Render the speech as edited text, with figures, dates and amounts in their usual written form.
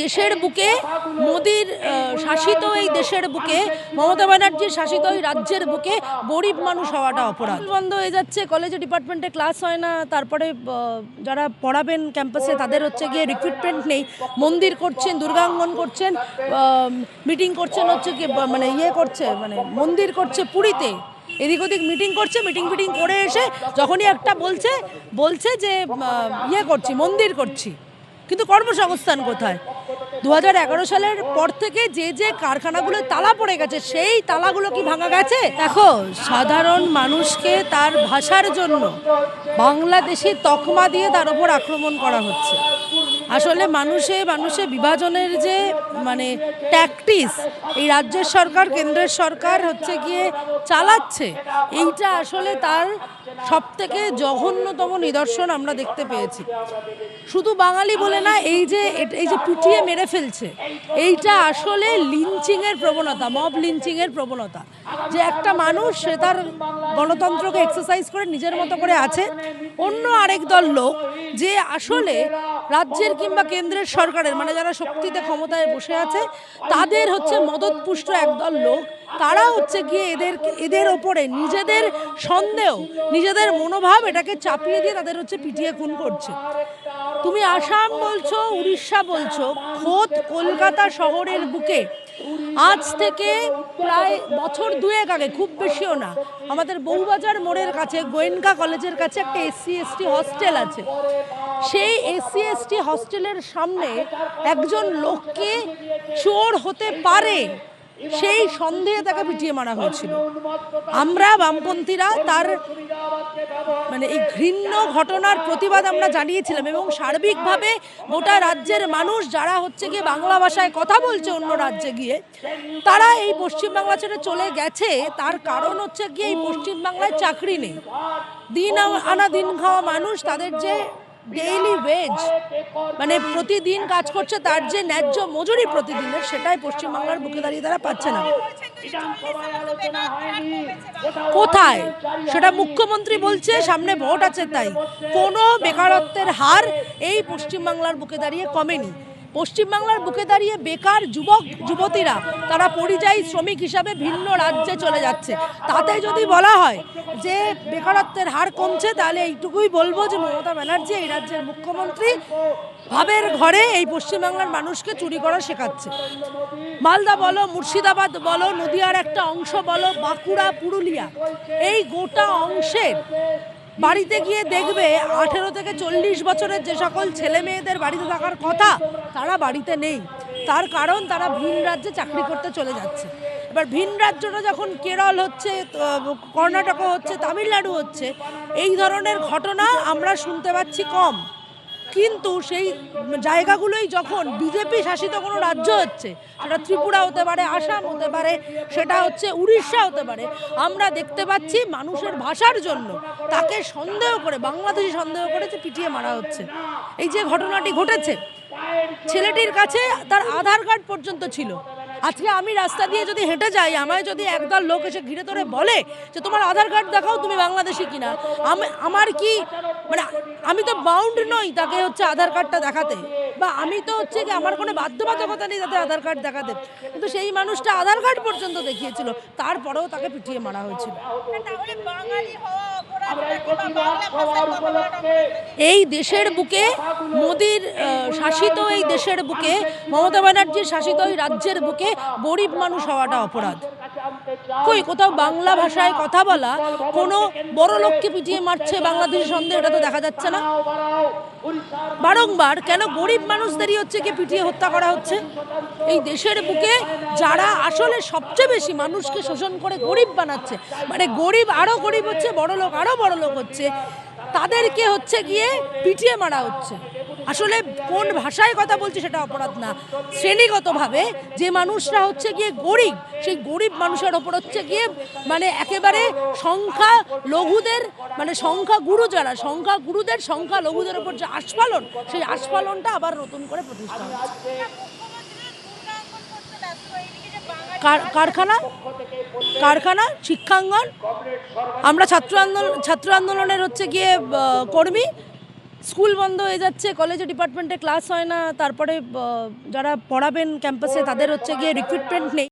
দেশের বুকে মোদির শাসিত এই দেশের বুকে মমতা ব্যানার্জির শাসিত এই রাজ্যের বুকে গরিব মানুষ হওয়াটা অপরাধ। বন্ধ হয়ে যাচ্ছে, কলেজে ডিপার্টমেন্টে ক্লাস হয় না, তারপরে যারা পড়াবেন ক্যাম্পাসে তাদের হচ্ছে গিয়ে রিক্রুটমেন্ট নেই, মন্দির করছেন, দুর্গাঙ্গন করছেন, মিটিং করছেন, হচ্ছে কি মানে করছে, মানে মন্দির করছে পুরীতে, এদিক ওদিক মিটিং করছে, মিটিং করে এসে যখনই একটা বলছে যে করছি, মন্দির করছি, কিন্তু কর্মসংস্থান কোথায়? 2011 সালের পর থেকে যে কারখানাগুলো তালা পড়ে গেছে, সেই তালাগুলো কি ভাঙা গেছে? দেখো, সাধারণ মানুষকে তার ভাষার জন্য বাংলাদেশি তকমা দিয়ে তার উপর আক্রমণ করা হচ্ছে। আসলে মানুষে বিভাজনের যে মানে ট্যাকটিস এই রাজ্যের সরকার, কেন্দ্রের সরকার হচ্ছে গিয়ে চালাচ্ছে, এইটা আসলে তার সবথেকে জঘন্যতম নিদর্শন আমরা দেখতে পেয়েছি। শুধু বাঙালি বলে না, এই যে পিটিয়ে মেরে ফেলছে, এইটা আসলে লিঞ্চিংয়ের প্রবণতা, মব লিঞ্চিংয়ের প্রবণতা। যে একটা মানুষ সে তার গণতন্ত্রকে এক্সারসাইজ করে নিজের মতো করে আছে, অন্য আরেক দল লোক যে আসলে রাজ্যের কিংবা কেন্দ্রের সরকারের মানে যারা শক্তিতে ক্ষমতায় বসে আছে তাদের হচ্ছে মদতপুষ্ট একদল লোক, তারা হচ্ছে গিয়ে এদের ওপরে নিজেদের সন্দেহ, নিজেদের মনোভাব এটাকে চাপিয়ে দিয়ে তাদের হচ্ছে পিটিয়ে খুন করছে। তুমি আসাম বলছো, উড়িষ্যা বলছো, খোদ কলকাতা শহরের বুকে আজ থেকে প্রায় বছর দুয়েক আগে, খুব বেশিও না, আমাদের বউবাজার মোড়ের কাছে গোয়েনকা কলেজের কাছে একটা SC/ST হস্টেল আছে। সেই SC/ST হস্টেলের সামনে একজন লোককে চোর হতে পারে সেই সন্দেহে তাকে পিটিয়ে মারা হয়েছিল। আমরা বামপন্থীরা তার মানে এই ঘৃণ্য ঘটনার প্রতিবাদ আমরা জানিয়েছিলাম, এবং সার্বিকভাবে গোটা রাজ্যের মানুষ যারা হচ্ছে গিয়ে বাংলা ভাষায় কথা বলছে অন্য রাজ্যে গিয়ে, তারা এই পশ্চিমবাংলা ছেড়ে চলে গেছে। তার কারণ হচ্ছে গিয়ে এই পশ্চিমবাংলায় চাকরি নেই, দিন আনা দিন খাওয়া মানুষ, তাদের যে ডেইলি ওয়েজ মানে প্রতিদিন কাজ করছে তার যে ন্যায্য মজুরি প্রতিদিনের, সেটাই পশ্চিমবাংলার বুকে দাঁড়িয়ে তারা পাচ্ছে না। কোথায়? সেটা মুখ্যমন্ত্রী বলছে, সামনে ভোট আছে তাই। কোনো বেকারত্বের হার এই পশ্চিমবাংলার বুকে দাঁড়িয়ে কমেনি। পশ্চিমবাংলার বুকে দাঁড়িয়ে বেকার যুবক যুবতীরা তারা পরিযায়ী শ্রমিক হিসাবে ভিন্ন রাজ্যে চলে যাচ্ছে। তাতে যদি বলা হয় যে বেকারত্বের হার কমছে, তাহলে এইটুকুই বলবো যে মমতা ব্যানার্জি এই রাজ্যের মুখ্যমন্ত্রী ভাবের ঘরে এই পশ্চিমবাংলার মানুষকে চুরি করা শেখাচ্ছে। মালদা বলো, মুর্শিদাবাদ বলো, নদিয়ার একটা অংশ বলো, বাঁকুড়া, পুরুলিয়া, এই গোটা অংশের বাড়িতে গিয়ে দেখবে 18 থেকে 40 বছরের যে সকল ছেলে মেয়েদের বাড়িতে থাকার কথা তারা বাড়িতে নেই। তার কারণ তারা ভিন রাজ্যে চাকরি করতে চলে যাচ্ছে। এবার ভিন রাজ্যটা যখন কেরল হচ্ছে, কর্ণাটক হচ্ছে, তামিলনাড়ু হচ্ছে, এই ধরনের ঘটনা আমরা শুনতে পাচ্ছি কম। কিন্তু সেই জায়গাগুলোই যখন বিজেপি শাসিত কোনো রাজ্য হচ্ছে, সেটা ত্রিপুরা হতে পারে, আসাম হতে পারে, সেটা হচ্ছে উড়িষ্যা হতে পারে, আমরা দেখতে পাচ্ছি মানুষের ভাষার জন্য তাকে সন্দেহ করে, বাংলাদেশি সন্দেহ করে যে পিটিয়ে মারা হচ্ছে। এই যে ঘটনাটি ঘটেছে, ছেলেটির কাছে তার আধার কার্ড পর্যন্ত ছিল। আজকে আমি রাস্তা দিয়ে যদি হেঁটে যাই, আমায় যদি একদল লোক এসে ঘিরে ধরে বলে যে তোমার আধার কার্ড দেখাও, তুমি বাংলাদেশি কিনা, আমার কি মানে আমি তো বাউন্ড নই তাকে হচ্ছে আধার কার্ডটা দেখাতে, বা আমি তো হচ্ছে কি আমার কোনো বাধ্যবাধকতা নেই তাদের আধার কার্ড দেখাতে, কিন্তু সেই মানুষটা আধার কার্ড পর্যন্ত দেখিয়েছিল, তারপরেও তাকে পিটিয়ে মারা হয়েছিল। এই দেশের বুকে মোদির শাসিত এই দেশের বুকে মমতা ব্যানার্জির শাসিত এই রাজ্যের বুকে গরিব মানুষ হওয়াটা অপরাধ। কোথাও বাংলা ভাষায় কথা বলা কোনো বড় লোককে পিটিয়ে মারছে বাংলাদেশি সন্দেহ, এটা তো দেখা যাচ্ছে না। বারংবার কেন গরিব মানুষদেরই হচ্ছে কি পিটিয়ে হত্যা করা হচ্ছে? এই দেশের বুকে যারা আসলে সবচেয়ে বেশি মানুষকে শোষণ করে গরিব বানাচ্ছে, মানে গরিব আরো গরিব হচ্ছে, বড় লোক আরো বড় লোক হচ্ছে, তাদেরকে হচ্ছে গিয়ে পিটিয়ে মারা হচ্ছে। আসলে কোন ভাষায় কথা বলছে সেটা অপরাধ না, শ্রেণীগতভাবে যে মানুষরা হচ্ছে গিয়ে গরিব, সেই গরিব মানুষের ওপর হচ্ছে গিয়ে মানে একেবারে সংখ্যা লঘুদের, মানে সংখ্যা গুরু যারা, সংখ্যা গুরুদের সংখ্যা লঘুদের ওপর যে আস্ফালন, সেই আস্ফালনটা আবার নতুন করে প্রতিষ্ঠা হচ্ছে। কারখানা, শিক্ষাঙ্গন, আমরা ছাত্র আন্দোলনের হচ্ছে গিয়ে কর্মী, স্কুল বন্ধ হয়ে যাচ্ছে, কলেজে ডিপার্টমেন্টে ক্লাস হয় না, তারপরে যারা পড়াবেন ক্যাম্পাসে তাদের হচ্ছে গিয়ে রিক্রুটমেন্ট নেই।